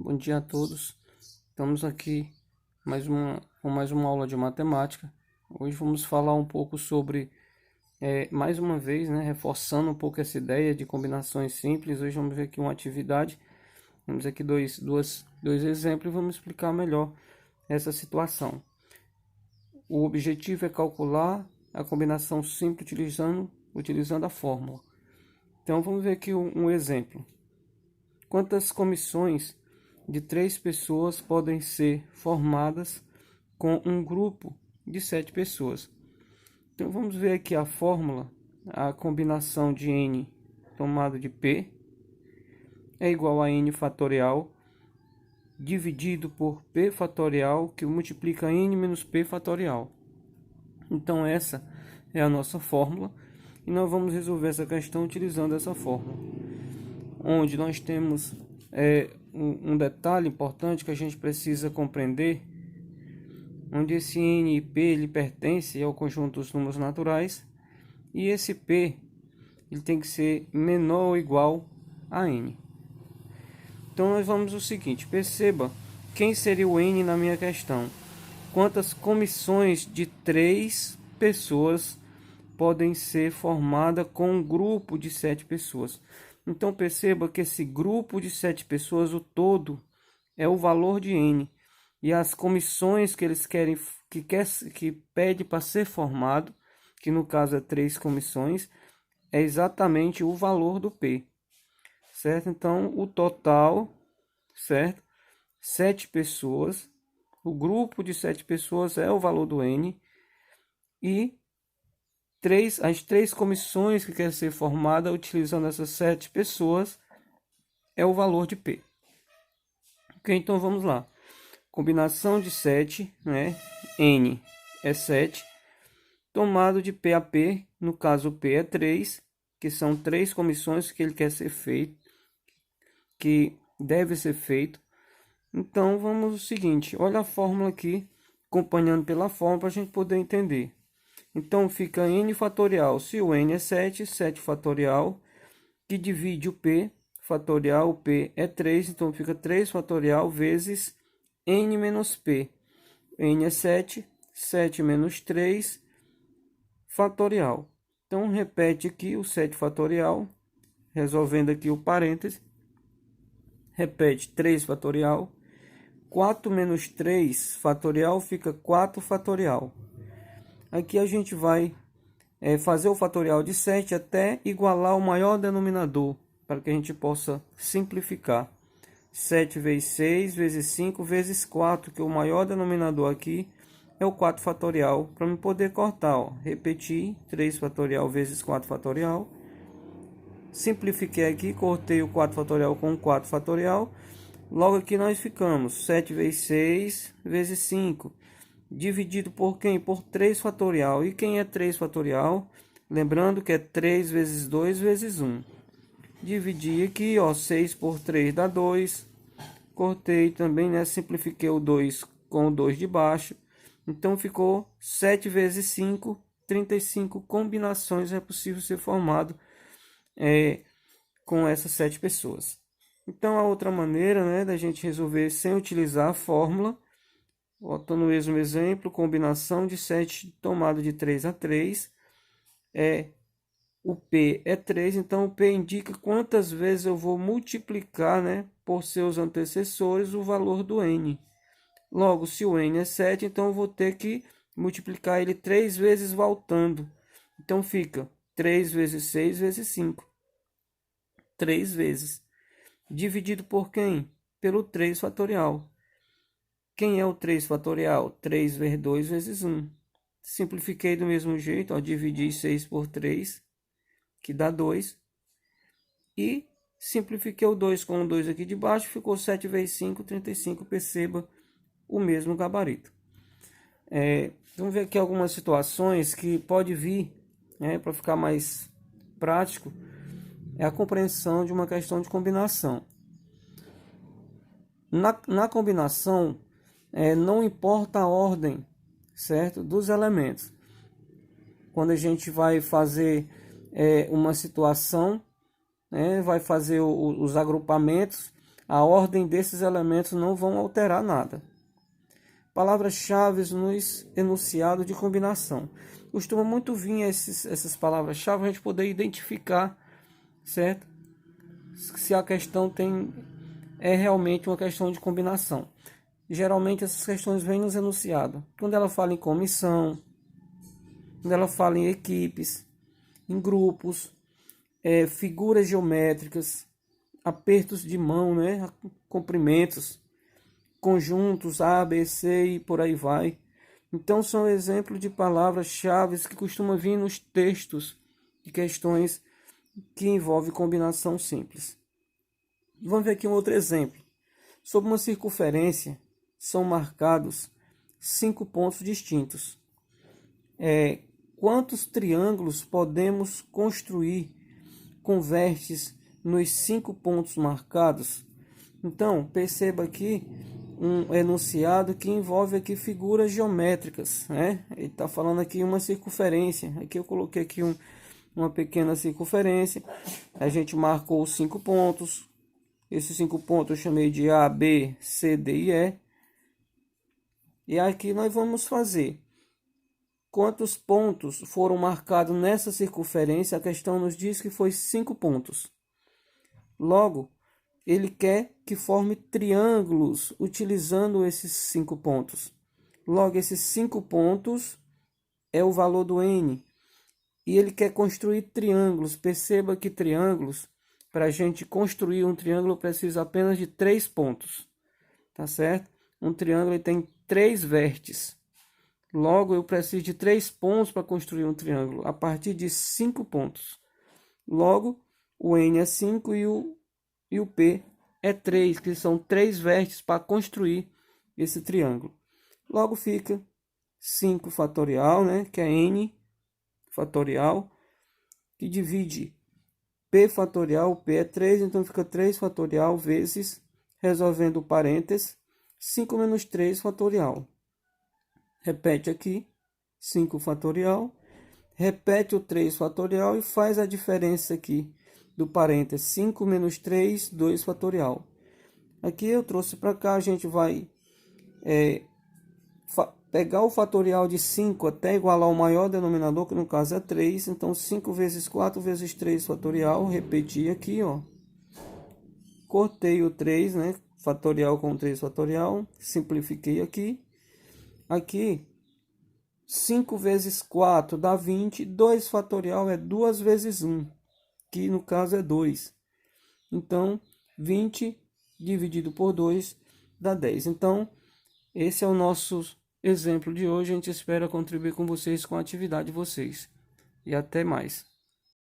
Bom dia a todos. Estamos aqui com mais uma aula de matemática. Hoje vamos falar um pouco sobre, mais uma vez, né, reforçando um pouco essa ideia de combinações simples. Hoje vamos ver aqui uma atividade. Temos aqui dois exemplos e vamos explicar melhor essa situação. O objetivo é calcular a combinação simples utilizando a fórmula. Então vamos ver aqui um exemplo. Quantas comissões de 3 pessoas podem ser formadas com um grupo de 7 pessoas? Então vamos ver aqui a fórmula. A combinação de n tomado de p é igual a n fatorial dividido por p fatorial, que multiplica n menos p fatorial. Então essa é a nossa fórmula e nós vamos resolver essa questão utilizando essa fórmula, onde nós temos um detalhe importante que a gente precisa compreender, onde esse n e p ele pertence ao conjunto dos números naturais e esse p ele tem que ser menor ou igual a n. Então nós vamos o seguinte, perceba quem seria o n na minha questão. Quantas comissões de 3 pessoas podem ser formadas com um grupo de 7 pessoas? Então perceba que esse grupo de 7 pessoas, o todo, é o valor de n. E as comissões que eles querem, que pede para ser formado, que no caso é 3 comissões, é exatamente o valor do p. Certo? Então o total, certo? 7 pessoas, o grupo de 7 pessoas é o valor do n. E as 3 comissões que querem ser formadas utilizando essas 7 pessoas é o valor de P. Ok, então vamos lá. Combinação de 7, né? N é 7. Tomado de P a P, no caso P é 3, que são 3 comissões que ele quer ser feito, que deve ser feito. Então vamos ao seguinte, olha a fórmula aqui, acompanhando pela fórmula para a gente poder entender. Então fica n fatorial, se o n é 7, 7 fatorial, que divide o p fatorial, o p é 3, então fica 3 fatorial vezes n menos p. N é 7, 7 menos 3 fatorial. Então repete aqui o 7 fatorial, resolvendo aqui o parêntese. Repete 3 fatorial, 4 menos 3 fatorial fica 4 fatorial. Aqui a gente vai fazer o fatorial de 7 até igualar o maior denominador, para que a gente possa simplificar. 7 vezes 6 vezes 5 vezes 4, que o maior denominador aqui é o 4 fatorial, para eu poder cortar. Ó. Repetir 3 fatorial vezes 4 fatorial. Simplifiquei aqui, cortei o 4 fatorial com o 4 fatorial. Logo aqui nós ficamos 7 vezes 6 vezes 5. Dividido por quem? Por 3 fatorial. E quem é 3 fatorial? Lembrando que é 3 vezes 2 vezes 1. Dividi aqui, ó, 6 por 3 dá 2. Cortei também, né? Simplifiquei o 2 com o 2 de baixo. Então ficou 7 vezes 5, 35 combinações é possível ser formado com essas 7 pessoas. Então a outra maneira, né, da gente resolver sem utilizar a fórmula, voltando no mesmo exemplo, combinação de 7 tomado de 3 a 3, o P é 3, então o P indica quantas vezes eu vou multiplicar, né, por seus antecessores o valor do N. Logo, se o N é 7, então eu vou ter que multiplicar ele 3 vezes voltando. Então fica 3 vezes 6 vezes 5. 3 vezes. Dividido por quem? Pelo 3 fatorial. Quem é o 3 fatorial? 3 vezes 2 vezes 1. Simplifiquei do mesmo jeito, ó, dividi 6 por 3, que dá 2. E simplifiquei o 2 com o 2 aqui de baixo, ficou 7 vezes 5, 35. Perceba o mesmo gabarito. Vamos ver aqui algumas situações que pode vir, para ficar mais prático, é a compreensão de uma questão de combinação. Na combinação, não importa a ordem, certo, dos elementos. Quando a gente vai fazer uma situação, vai fazer os agrupamentos, A ordem desses elementos não vão alterar nada. Palavras-chave nos enunciados de combinação. Costuma muito vir essas palavras-chave, a gente poder identificar, certo? Se a questão é realmente uma questão de combinação. Geralmente essas questões vêm nos enunciados. Quando ela fala em comissão, quando ela fala em equipes, em grupos, figuras geométricas, apertos de mão, né? Comprimentos, conjuntos A, B, C e por aí vai. Então são exemplos de palavras-chave que costumam vir nos textos de questões que envolvem combinação simples. Vamos ver aqui um outro exemplo. Sobre uma circunferência são marcados 5 pontos distintos. Quantos triângulos podemos construir com vértices nos 5 pontos marcados? Então, perceba aqui um enunciado que envolve aqui figuras geométricas, né? Ele está falando aqui uma circunferência. Aqui eu coloquei aqui uma pequena circunferência. A gente marcou os 5 pontos. Esses 5 pontos eu chamei de A, B, C, D e E. E aqui nós vamos fazer quantos pontos foram marcados nessa circunferência. A questão nos diz que foi 5 pontos. Logo, ele quer que forme triângulos utilizando esses 5 pontos. Logo, esses 5 pontos é o valor do N. E ele quer construir triângulos. Perceba que triângulos, para a gente construir um triângulo, precisa apenas de 3 pontos. Tá certo? Um triângulo tem 3 vértices. Logo, eu preciso de 3 pontos para construir um triângulo, a partir de 5 pontos. Logo, o N é 5 e o P é 3, que são 3 vértices para construir esse triângulo. Logo fica 5 fatorial, né, que é N fatorial, que divide P fatorial, P é 3, então fica 3 fatorial vezes, resolvendo o parênteses, 5 menos 3 fatorial. Repete aqui, 5 fatorial, repete o 3 fatorial e faz a diferença aqui do parênteses 5 menos 3, 2 fatorial. Aqui eu trouxe para cá, a gente vai pegar o fatorial de 5 até igualar o maior denominador, que no caso é 3. Então 5 vezes 4 vezes 3 fatorial, repeti aqui, ó. Cortei o 3, né? Fatorial com 3 fatorial, simplifiquei aqui. Aqui, 5 vezes 4 dá 20, 2 fatorial é 2 vezes 1, que no caso é 2. Então, 20 dividido por 2 dá 10. Então, esse é o nosso exemplo de hoje. A gente espera contribuir com vocês, com a atividade de vocês. E até mais.